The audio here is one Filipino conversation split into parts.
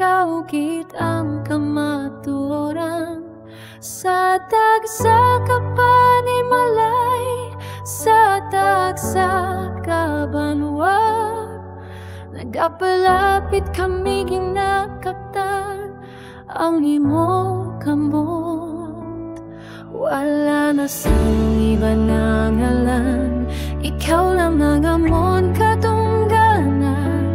ikaw gid ang kamatuoran. Sa tagsa ka panimalay, sa tagsa ka banwa, nagapalapit kami ginakaptan ang imo kamot. Wala na sang iba na ngalan, ikaw lang ang amon katungganan.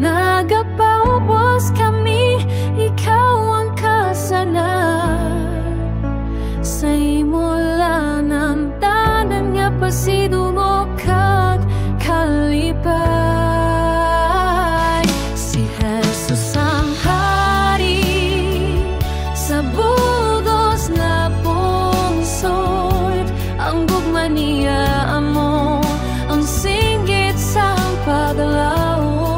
Nagapaubos kami, ikaw ang kasanan. Sa imo lang ang tanan nga pasidungog kag kalipay. Si Jesus ang hari sa bugos na pungsod, ang gugma niya amo ang singgit sa paglaom.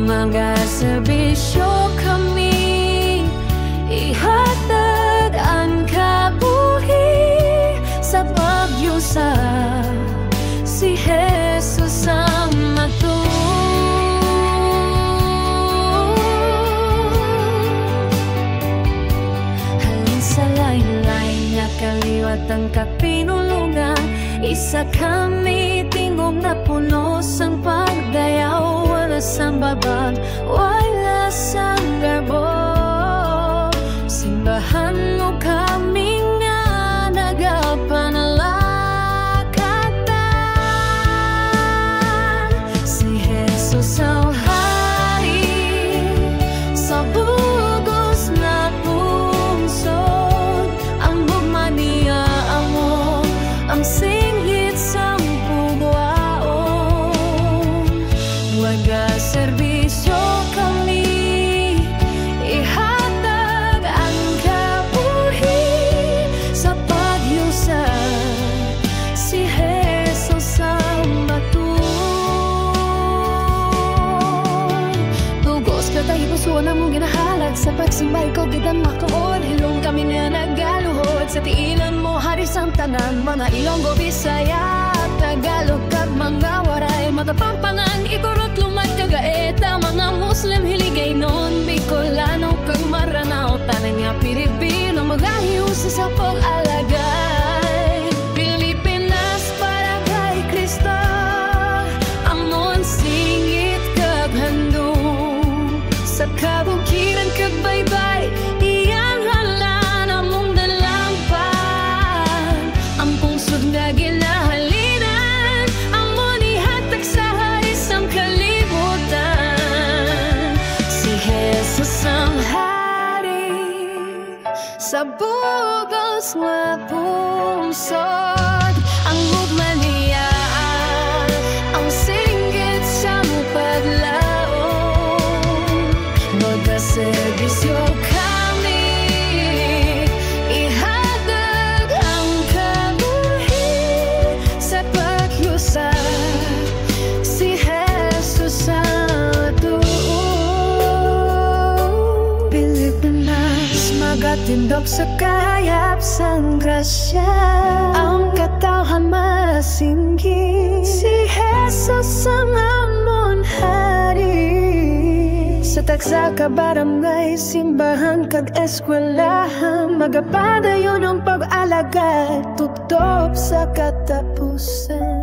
Mga serbisyo kami ihatag ang kabuhi sa pagyusa. Si Jesus ang matulog. Halin sa laylay nga kaliwat ang kapinulungan, isa kami tingog na punos ang pagdayaw. Wala sang babag, wala sang garbo, simbahan mo kami nga nagapanalakatan. Si Jesus ang hari sa bugos na pungsod, ang gugma niya amo ang singgit sa pugwaon. Waga serbisyo kami ihatag ang kabuhi sa pagyusa. Si Jesus ang matulog. Tugos ka tayo puso na mong ginahalag, sa pagsimbay ko kita makaon. Hilong kami nga nagaluhod sa tiilan mo, hari sang tanan. Mga Ilonggo, Bisaya, Tagalog kag mga waray, matapampangan igorot lumad kagaeta. Mga Muslim hiligay non Bicolano kag Maranao, tanan nga Pilipino magahiw sa pag-alagay. Pilipinas para kay Kristo, amon singit kag handong. Sa kabukiran kag baybay, iyang halan among dalampan. Ang pungsod nga ginahalinan, amon ihatag sa haris ang kalibutan. Si Jesus ang hari sa bugos nga pungsod, ang gugma niya ang singgit sa paglaom. Magkaserbisyo kami ihatag ang kabuhi sa pagyusa. Si Jesus ang tuon. Pilipinas magatindog sa kahayap sang grasya, ang katawhan masinggit. Si Jesus ang amon hari sa tagsa ka barangay, simbahan kag eskwelahan, magapadayon ang pag-alagad tutok sa katapusan.